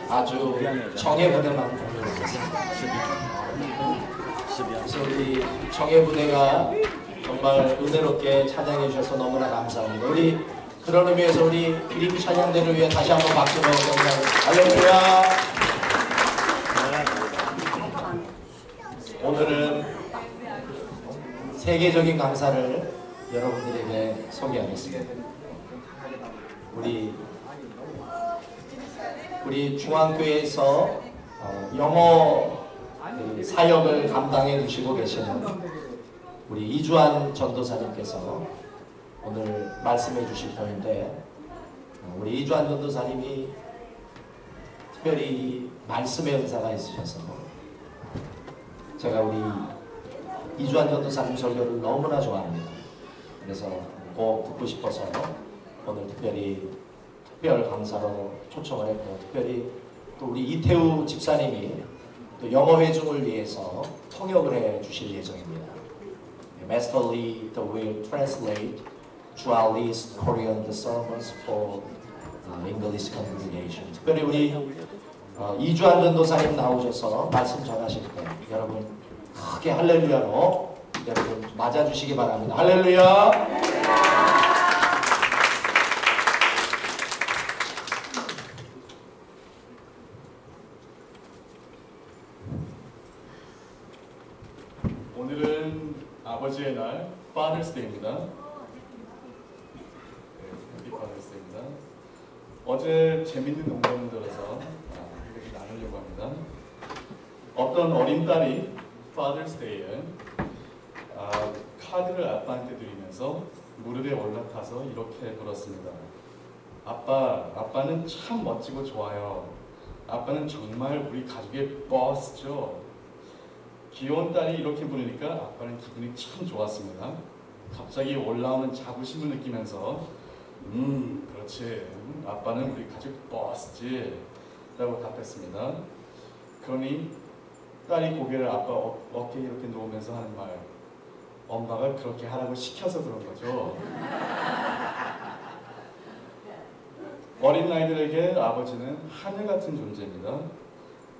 아주 정예부대만 공연했습니다. 그래서 우리 정예부대가 정말 은혜롭게 찬양해 주셔서 너무나 감사합니다. 우리 그런 의미에서 우리 기림 찬양대를 위해 다시 한번 박수로 감사합니다. 할렐루야. 오늘은 세계적인 강사를 여러분들에게 소개하겠습니다. 우리 중앙교회에서 영어 사역을 감당해 주시고 계시는 우리 이주환 전도사님께서 오늘 말씀해 주실 터인데, 우리 이주환 전도사님이 특별히 말씀의 은사가 있으셔서 제가 우리 이주환 전도사님 설교를 너무나 좋아합니다. 그래서 꼭 듣고 싶어서 오늘 특별 강사로 초청을 했고, 특별히 또 우리 이태우 집사님이 또 영어 회중을 위해서 통역을 해 주실 예정입니다. Master Lee will translate Joao Lee's Korean sermons for English congregation. 특별히 우리 이주환 전도사님 나오셔서 말씀 전하실 때 여러분 크게 할렐루야로 여러분 맞아주시기 바랍니다. 할렐루야. 오늘은 아버지의 날, Father's Day입니다. Happy Father's Day입니다. 어제 재밌는 농담을 들어서 이렇게 나누려고 합니다. 어떤 어린 딸이 Father's Day에 카드를 아빠한테 드리면서 무릎에 올라타서 이렇게 물었습니다. 아빠는 참 멋지고 좋아요. 아빠는 정말 우리 가족의 버스죠. 귀여운 딸이 이렇게 부르니까 아빠는 기분이 참 좋았습니다. 갑자기 올라오는 자부심을 느끼면서 그렇지, 아빠는 우리 가족 버스지 라고 답했습니다. 그러니 딸이 고개를 아빠 어깨에 이렇게 놓으면서 하는 말, 엄마가 그렇게 하라고 시켜서 그런 거죠. 어린 아이들에게 아버지는 하늘 같은 존재입니다.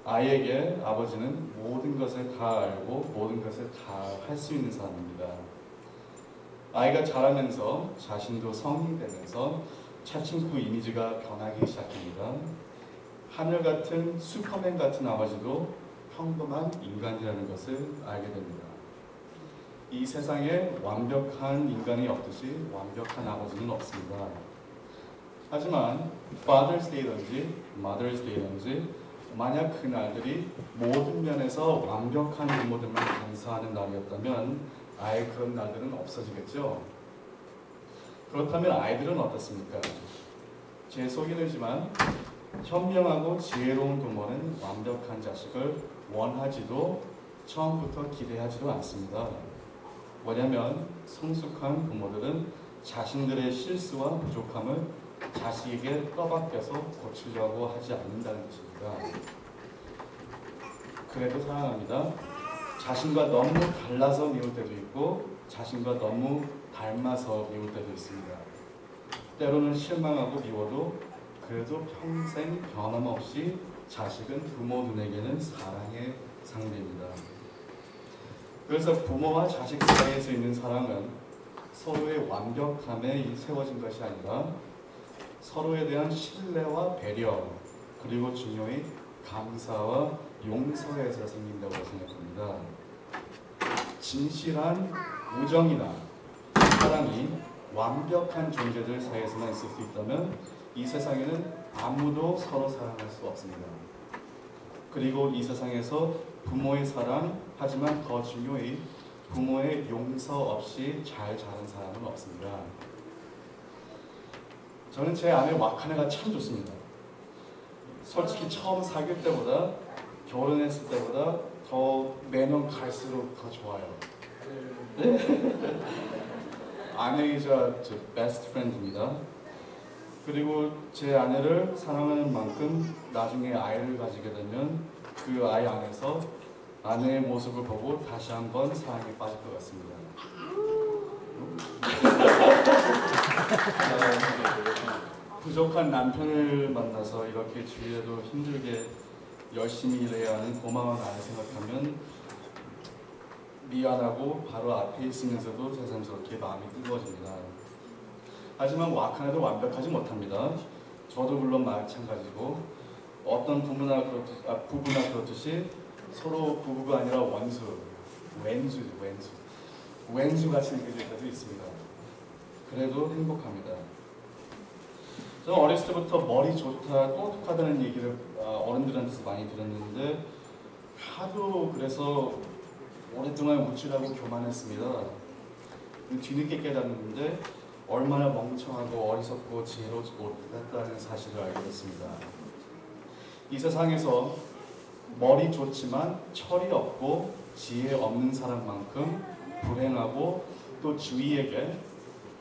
아이에게 아버지는 모든 것을 다 알고 모든 것을 다 할 수 있는 사람입니다. 아이가 자라면서 자신도 성인이 되면서 차츰 그 이미지가 변하기 시작합니다. 하늘 같은 슈퍼맨 같은 아버지도 평범한 인간이라는 것을 알게 됩니다. 이 세상에 완벽한 인간이 없듯이 완벽한 아버지는 없습니다. 하지만 Father's Day든지 Mother's Day든지 만약 그 날들이 모든 면에서 완벽한 부모들만 감사하는 날이었다면 아예 그런 날들은 없어지겠죠. 그렇다면 아이들은 어떻습니까? 제 소견이지만 현명하고 지혜로운 부모는 완벽한 자식을 원하지도 처음부터 기대하지도 않습니다. 왜냐하면 성숙한 부모들은 자신들의 실수와 부족함을 자식에게 떠맡겨서 고치려고 하지 않는다는 것입니다. 그래도 사랑합니다. 자신과 너무 달라서 미울 때도 있고 자신과 너무 닮아서 미울 때도 있습니다. 때로는 실망하고 미워도 그래도 평생 변함없이 자식은 부모 눈에게는 사랑의 상대입니다. 그래서 부모와 자식 사이에서 있는 사랑은 서로의 완벽함에 세워진 것이 아니라 서로에 대한 신뢰와 배려, 그리고 중요히 감사와 용서에서 생긴다고 생각합니다. 진실한 우정이나 사랑이 완벽한 존재들 사이에서만 있을 수 있다면 이 세상에는 아무도 서로 사랑할 수 없습니다. 그리고 이 세상에서 부모의 사랑, 하지만 더 중요히 부모의 용서 없이 잘 자란 사람은 없습니다. 저는 제 아내 와카네가 참 좋습니다. 솔직히 처음 사귈 때보다 결혼했을 때보다 더 매년 갈수록 더 좋아요. 아내이자 제 베스트 프렌드입니다. 그리고 제 아내를 사랑하는 만큼 나중에 아이를 가지게 되면 그 아이 안에서 아내의 모습을 보고 다시 한번 사랑에 빠질 것 같습니다. 부족한 남편을 만나서 이렇게 주일에도 힘들게 열심히 일해야 하는 고마운 아이 생각하면 미안하고 바로 앞에 있으면서도 새삼스럽게 마음이 뜨거워집니다. 하지만 악한 애도 완벽하지 못합니다. 저도 물론 마찬가지고 어떤 부부나 그렇듯이 서로 부부가 아니라 왼수같이 느껴질 때도 있습니다. 그래도 행복합니다. 저는 어렸을 때부터 머리 좋다, 똑똑하다는 얘기를 어른들한테서 많이 들었는데 하도 그래서 오랫동안 우쭐하고 교만했습니다. 뒤늦게 깨닫는데 얼마나 멍청하고 어리석고 지혜롭지 못했다는 사실을 알게 됐습니다. 이 세상에서 머리 좋지만 철이 없고 지혜 없는 사람만큼 불행하고 또 주위에게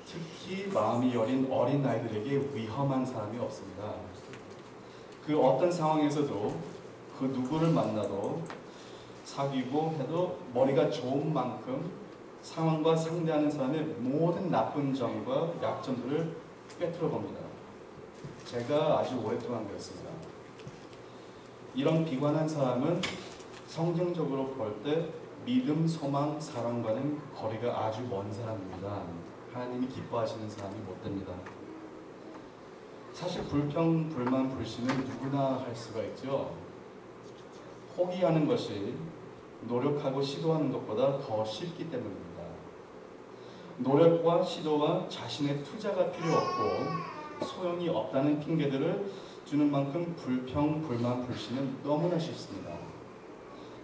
특히 마음이 여린 어린 아이들에게 위험한 사람이 없습니다. 그 어떤 상황에서도 그 누구를 만나도 사귀고 해도 머리가 좋은 만큼 상황과 상대하는 사람의 모든 나쁜 점과 약점들을 꿰뚫어 봅니다. 제가 아주 오랫동안 그랬습니다. 이런 비관한 사람은 성경적으로 볼 때 믿음, 소망, 사랑과는 거리가 아주 먼 사람입니다. 하나님이 기뻐하시는 사람이 못 됩니다. 사실 불평, 불만, 불신은 누구나 할 수가 있죠. 포기하는 것이 노력하고 시도하는 것보다 더 쉽기 때문입니다. 노력과 시도와 자신의 투자가 필요 없고 소용이 없다는 핑계들을 주는 만큼 불평, 불만, 불신은 너무나 쉽습니다.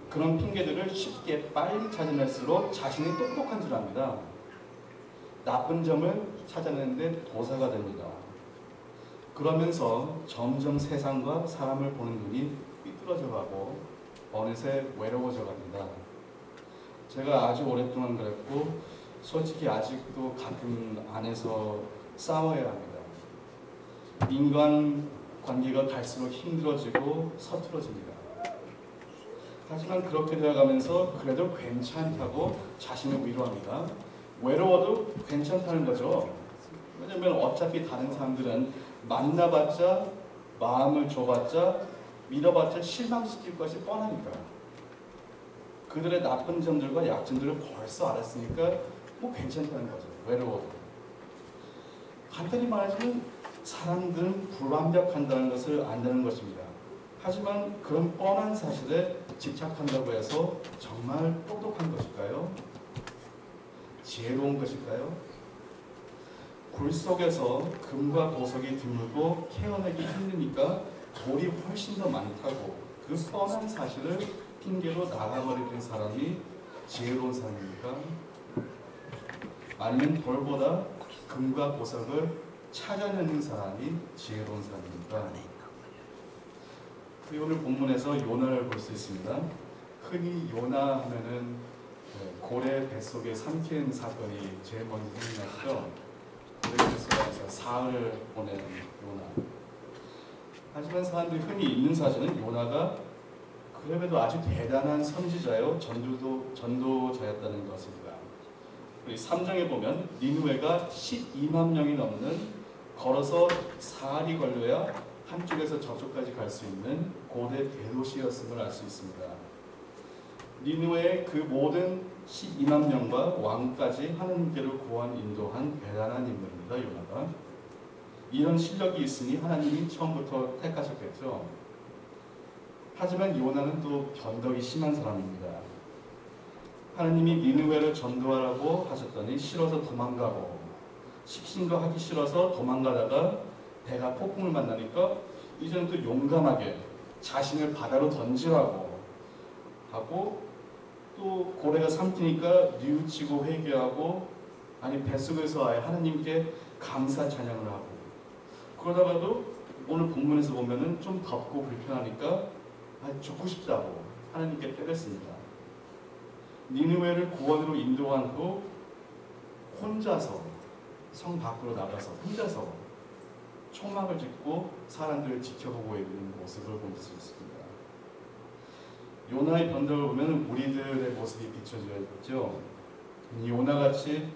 그런 핑계들을 쉽게 빨리 찾아낼수록 자신이 똑똑한 줄 압니다. 나쁜 점을 찾아내는데 도사가 됩니다. 그러면서 점점 세상과 사람을 보는 눈이 삐뚤어져 가고 어느새 외로워져 갑니다. 제가 아주 오랫동안 그랬고 솔직히 아직도 가끔 안에서 싸워야 합니다. 인간 관계가 갈수록 힘들어지고 서툴어집니다. 하지만 그렇게 되어가면서 그래도 괜찮다고 자신을 위로합니다. 외로워도 괜찮다는 거죠. 왜냐면 어차피 다른 사람들은 만나봤자 마음을 줘봤자 믿어봤자 실망시킬 것이 뻔하니까. 그들의 나쁜 점들과 약점들을 벌써 알았으니까 뭐 괜찮다는 거죠. 외로워도. 간단히 말하자면 사람들은 불완벽한다는 것을 안다는 것입니다. 하지만 그런 뻔한 사실에 집착한다고 해서 정말 똑똑한 것일까요? 지혜로운 것일까요? 불 속에서 금과 보석이 드물고 캐어내기 힘드니까 돌이 훨씬 더 많다고 그 뻔한 사실을 핑계로 나가버리는 사람이 지혜로운 사람입니까? 아니면 돌보다 금과 보석을 찾아내는 사람이 지혜로운 사람입니까? 오늘 본문에서 요나를 볼 수 있습니다. 흔히 요나 하면은 고래 뱃속에 삼킨 사건이 제일 먼저 생각나죠. 고래 뱃속에서 사흘을 보낸 요나. 하지만 사람들이 흔히 읽는 사실은 요나가 그럼에도 아주 대단한 선지자요 전도자였다는 것입니다. 우리 3장에 보면 니느웨가 12만 명이 넘는 걸어서 사흘이 걸려야 한쪽에서 저쪽까지 갈 수 있는 고대 대도시였음을 알 수 있습니다. 니느웨의 그 모든 12만 명과 왕까지 하나님께로 구원 인도한 대단한 인물입니다. 요나가. 이런 실력이 있으니 하나님이 처음부터 택하셨겠죠. 하지만 요나는 또 변덕이 심한 사람입니다. 하나님이 니느웨를 전도하라고 하셨더니 싫어서 도망가고 식신도 하기 싫어서 도망가다가 배가 폭풍을 만나니까 이제는 또 용감하게 자신을 바다로 던지라고 하고 또 고래가 삼키니까 뉘우치고 회개하고 아니 뱃속에서 아예 하나님께 감사 찬양을 하고 그러다가도 오늘 본문에서 보면은 좀 덥고 불편하니까 죽고 싶다고 하나님께 때렸습니다. 니느웨를 구원으로 인도한 후 혼자서 성 밖으로 나가서 혼자서 초막을 짓고 사람들을 지켜보고 있는 모습을 볼 수 있습니다. 요나의 변덕을 보면 우리들의 모습이 비춰져 있죠. 요나같이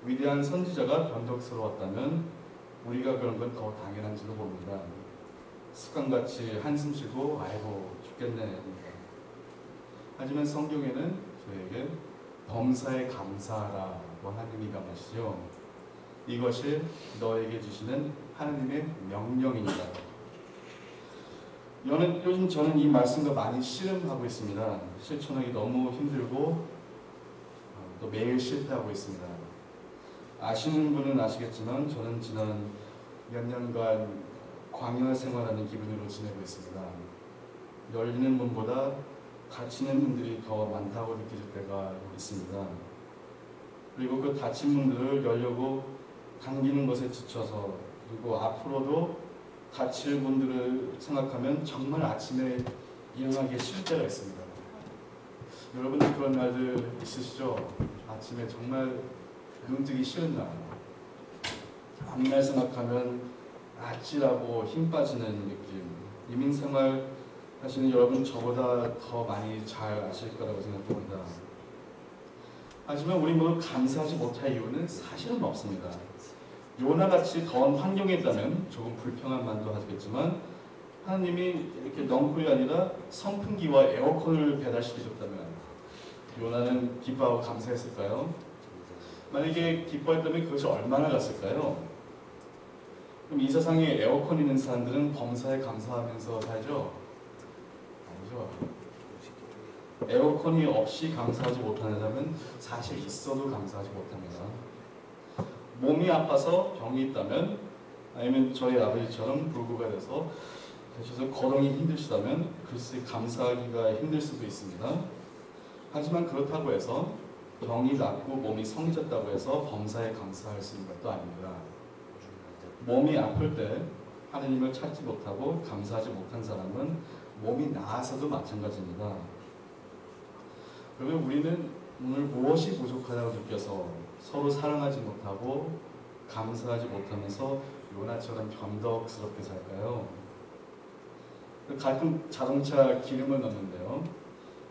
위대한 선지자가 변덕스러웠다면 우리가 그런 건 더 당연한지도 봅니다. 습관같이 한숨 쉬고 아이고 죽겠네. 하지만 성경에는 저에게 범사에 감사하라고 하나님이 강하시죠. 이것이 너에게 주시는 하나님의 명령입니다. 요즘 저는 이 말씀과 많이 씨름하고 있습니다. 실천하기 너무 힘들고 또 매일 실패하고 있습니다. 아시는 분은 아시겠지만 저는 지난 몇 년간 광야 생활하는 기분으로 지내고 있습니다. 열리는 문보다 닫히는 문들이 더 많다고 느껴질 때가 있습니다. 그리고 그 닫힌 문들을 열려고 당기는 것에 지쳐서, 그리고 앞으로도 닫힐 문들을 생각하면 정말 아침에 일어나기 싫을 때가 있습니다. 여러분들 그런 날들 있으시죠? 아침에 정말 눈 뜨기 싫은 날, 앞날 생각하면 아찔하고 힘 빠지는 느낌. 이민생활 하시는 여러분 저보다 더 많이 잘 아실 거라고 생각합니다. 하지만 우리 모두 감사하지 못할 이유는 사실은 없습니다. 요나같이 더운 환경에 있다면 조금 불평한 만도 하겠지만, 하나님이 이렇게 넝쿨이 아니라 선풍기와 에어컨을 배달시켜줬다면 요나는 기뻐하고 감사했을까요? 만약에 기뻐했다면 그것이 얼마나 갔을까요? 그럼 이 세상에 에어컨 있는 사람들은 범사에 감사하면서 살죠? 아니죠. 에어컨이 없이 감사하지 못하는 사람은 사실 있어도 감사하지 못합니다. 몸이 아파서 병이 있다면, 아니면 저희 아버지처럼 불구가 되셔서 거동이 힘드시다면 글쎄 감사하기가 힘들 수도 있습니다. 하지만 그렇다고 해서 병이 낫고 몸이 성해졌다고 해서 범사에 감사할 수 있는 것도 아닙니다. 몸이 아플 때 하나님을 찾지 못하고 감사하지 못한 사람은 몸이 나아서도 마찬가지입니다. 그러면 우리는 오늘 무엇이 부족하다고 느껴서 서로 사랑하지 못하고 감사하지 못하면서 요나처럼 변덕스럽게 살까요? 가끔 자동차 기름을 넣는데요,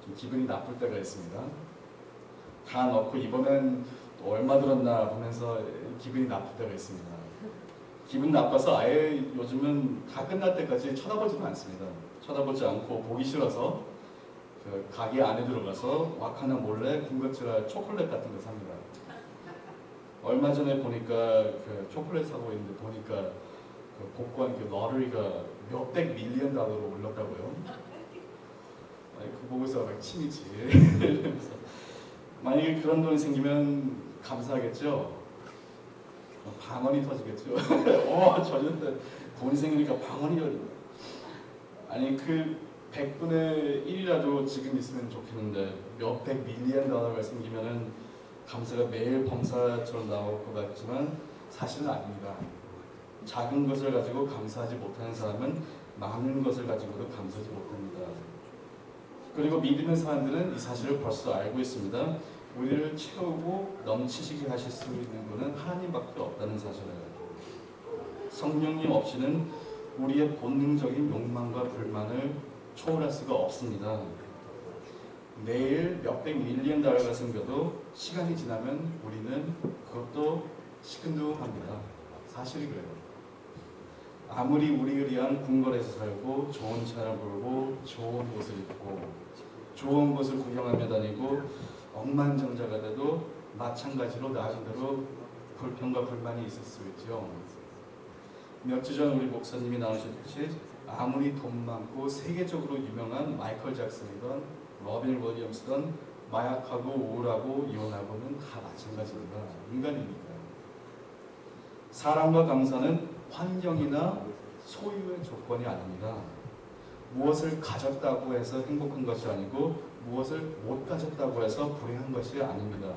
좀 기분이 나쁠 때가 있습니다. 다 넣고 이번엔 얼마 들었나 보면서 기분이 나쁠 때가 있습니다. 기분 나빠서 아예 요즘은 다 끝날 때까지 쳐다보지도 않습니다. 쳐다보지 않고 보기 싫어서 그 가게 안에 들어가서 와카나 몰래 군것질할 초콜릿 같은 거 삽니다. 얼마 전에 보니까 그 초콜릿 사고 있는데 보니까 그 복권 그 러리가 몇백 밀리언 달러로 올랐다고요. 아니, 그 보고서 막 침이 지르면서 만약에 그런 돈이 생기면 감사하겠죠. 방언이 터지겠죠. 저런데 돈이 생기니까 방언이 열린다. 아니 그 100분의 1이라도 지금 있으면 좋겠는데 몇백 밀리언 달러가 생기면은 감사가 매일 범사처럼 나올 것 같지만 사실은 아닙니다. 작은 것을 가지고 감사하지 못하는 사람은 많은 것을 가지고도 감사하지 못합니다. 그리고 믿는 사람들은 이 사실을 벌써 알고 있습니다. 우리를 채우고 넘치시게 하실 수 있는 분은 하나님밖에 없다는 사실을. 성령님 없이는 우리의 본능적인 욕망과 불만을 초월할 수가 없습니다. 내일 몇백 밀리언 달러가 생겨도 시간이 지나면 우리는 그것도 시큰둥합니다. 사실이 그래요. 아무리 우리를 위한 궁궐에서 살고 좋은 차를 몰고 좋은 옷을 입고 좋은 곳을 구경하며 다니고 억만장자가 돼도 마찬가지로 나중대로 불평과 불만이 있을 수 있죠. 몇 주 전 우리 목사님이 나오셨듯이 아무리 돈 많고 세계적으로 유명한 마이클 잭슨이든 로빈 윌리엄스든 마약하고 우울하고 이혼하고는 다 마찬가지입니다. 인간이니까. 사랑과 감사는 환경이나 소유의 조건이 아닙니다. 무엇을 가졌다고 해서 행복한 것이 아니고 무엇을 못 가졌다고 해서 불행한 것이 아닙니다.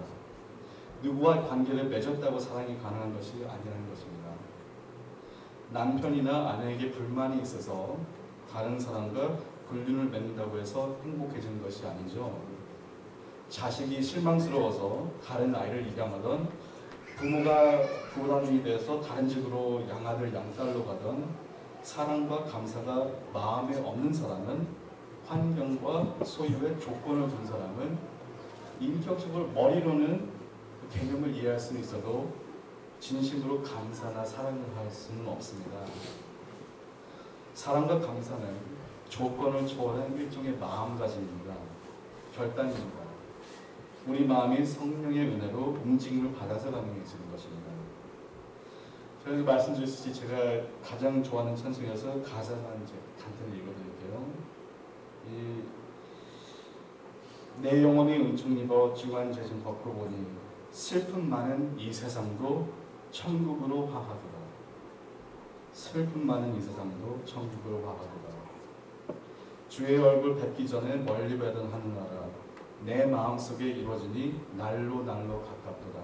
누구와 관계를 맺었다고 사랑이 가능한 것이 아니라는 것입니다. 남편이나 아내에게 불만이 있어서 다른 사람과 불륜을 맺는다고 해서 행복해지는 것이 아니죠. 자식이 실망스러워서 다른 아이를 입양하던, 부모가 부담이 돼서 다른 집으로 양아들 양딸로 가던, 사랑과 감사가 마음에 없는 사람은, 환경과 소유의 조건을 둔 사람은 인격적으로 머리로는 그 개념을 이해할 수는 있어도 진심으로 감사나 사랑을 할 수는 없습니다. 사랑과 감사는 조건을 초월한 일종의 마음가짐입니다. 결단입니다. 우리 마음이 성령의 은혜로 움직임을 받아서 가능해지는 것입니다. 제가 말씀드렸듯이 제가 가장 좋아하는 찬송이어서 가사만 이제 간단히 읽어드릴게요. 내 영혼이 은총 입어 중한 죄 좀 벗고 보니 슬픔 많은 이 세상도 천국으로 화하도다. 슬픔 많은 이 세상도 천국으로 화하도다. 주의 얼굴 뵙기 전에 멀리 뵈던 하늘나라 내 마음속에 이루어지니 날로 날로 가깝도다.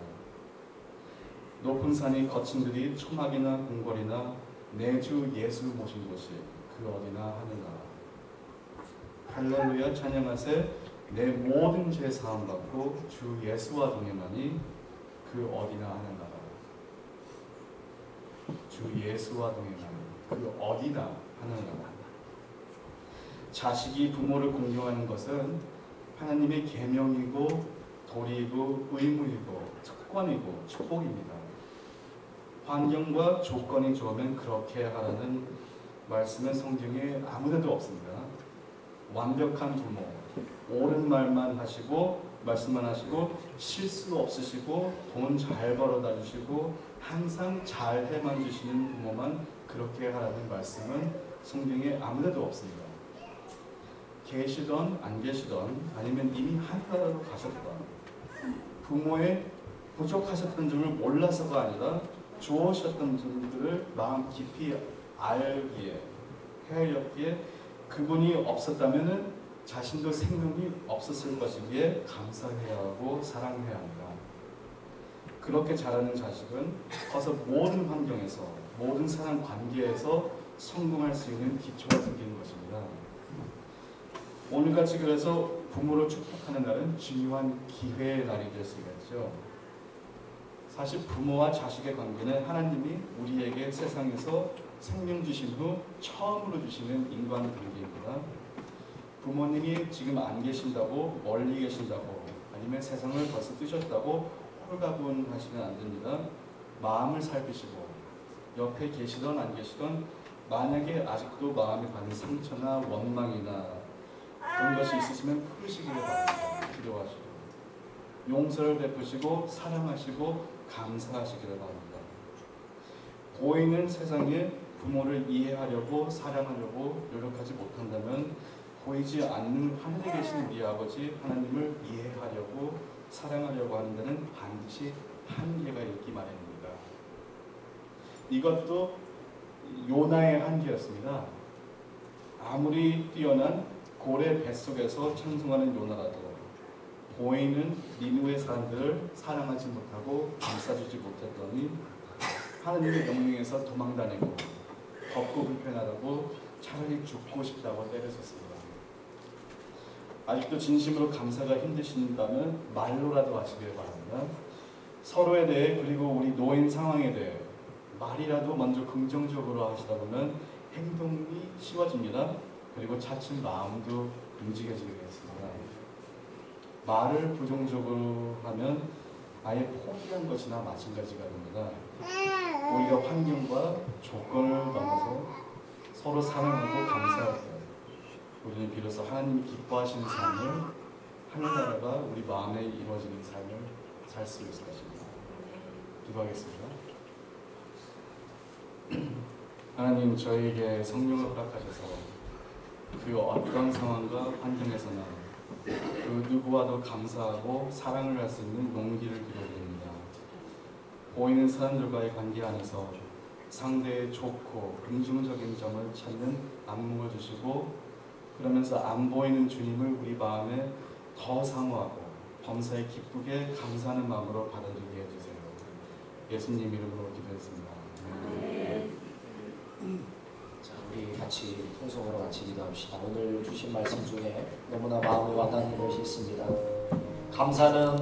높은 산이 거친 들이 초막이나 궁궐이나 내 주 예수 모신 곳이 그 어디나 하늘나라. 할렐루야 찬양하세. 내 모든 죄 사함 받고 주 예수와 동행하니 그 어디나 하늘나라. 주 예수와 동행하니 그 어디나 하늘나라. 자식이 부모를 공경하는 것은 하나님의 계명이고 도리이고 의무이고 특권이고 축복입니다. 환경과 조건이 좋으면 그렇게 하라는 말씀은 성경에 아무데도 없습니다. 완벽한 부모, 옳은 말만 하시고 말씀만 하시고 실수 없으시고 돈 잘 벌어다 주시고 항상 잘 해만 주시는 부모만 그렇게 하라는 말씀은 성경에 아무데도 없습니다. 계시던 안 계시던 아니면 이미 하늘나라로 가셨던 부모의 부족하셨던 점을 몰라서가 아니라 주어셨던 점들을 마음 깊이 알기에 헤아렸기에 그분이 없었다면 자신도 생명이 없었을 것이기에 감사해야 하고 사랑해야 합니다. 그렇게 자라는 자식은 커서 모든 환경에서 모든 사람 관계에서 성공할 수 있는 기초가 생기는 것입니다. 오늘같이 그래서 부모를 축복하는 날은 중요한 기회의 날이 될 수 있겠죠. 사실 부모와 자식의 관계는 하나님이 우리에게 세상에서 생명 주신 후 처음으로 주시는 인간관계입니다. 부모님이 지금 안 계신다고 멀리 계신다고 아니면 세상을 벌써 뜨셨다고 홀가분하시면 안 됩니다. 마음을 살피시고 옆에 계시던 안 계시던 만약에 아직도 마음에 받는 상처나 원망이나 그런 것이 있으시면 풀으시기를 바랍니다. 기도하시고 용서를 베푸시고 사랑하시고 감사하시기를 바랍니다. 보이는 세상에 부모를 이해하려고 사랑하려고 노력하지 못한다면 보이지 않는 하늘에 계신 우리 아버지 하나님을 이해하려고 사랑하려고 하는 데는 반드시 한계가 있기 마련입니다. 이것도 요나의 한계였습니다. 아무리 뛰어난 고래 뱃속에서 찬송하는 요나라도 보이는 니느웨 사람들을 사랑하지 못하고 감싸주지 못했더니 하나님의 명령에서 도망다니고 덥고 불편하다고 차라리 죽고 싶다고 때렸었습니다. 아직도 진심으로 감사가 힘드신다면 말로라도 하시길 바랍니다. 서로에 대해 그리고 우리 노인 상황에 대해 말이라도 먼저 긍정적으로 하시다 보면 행동이 쉬워집니다. 그리고 차츰 마음도 움직여지겠습니다. 말을 부정적으로 하면 아예 포기한 것이나 마찬가지가 됩니다. 우리가 환경과 조건을 넘어서 서로 사랑하고 감사할 때 우리는 비로소 하나님이 기뻐하시는 삶을 하늘나라가 우리 마음에 이루어지는 삶을 살 수 있을 것입니다. 기도하겠습니다. 하나님 저희에게 성령을 허락하셔서 그 어떤 상황과 환경에서나 그 누구와도 감사하고 사랑을 할 수 있는 용기를 기도드립니다. 보이는 사람들과의 관계 안에서 상대의 좋고 긍정적인 점을 찾는 안목을 주시고 그러면서 안 보이는 주님을 우리 마음에 더 사모하고 범사에 기쁘게 감사하는 마음으로 받아들이게 해주세요. 예수님 이름으로 기도했습니다. 자, 우리 같이 통성으로 같이 기도합시다. 오늘 주신 말씀 중에 너무나 마음에 와닿는 것이 있습니다. 감사는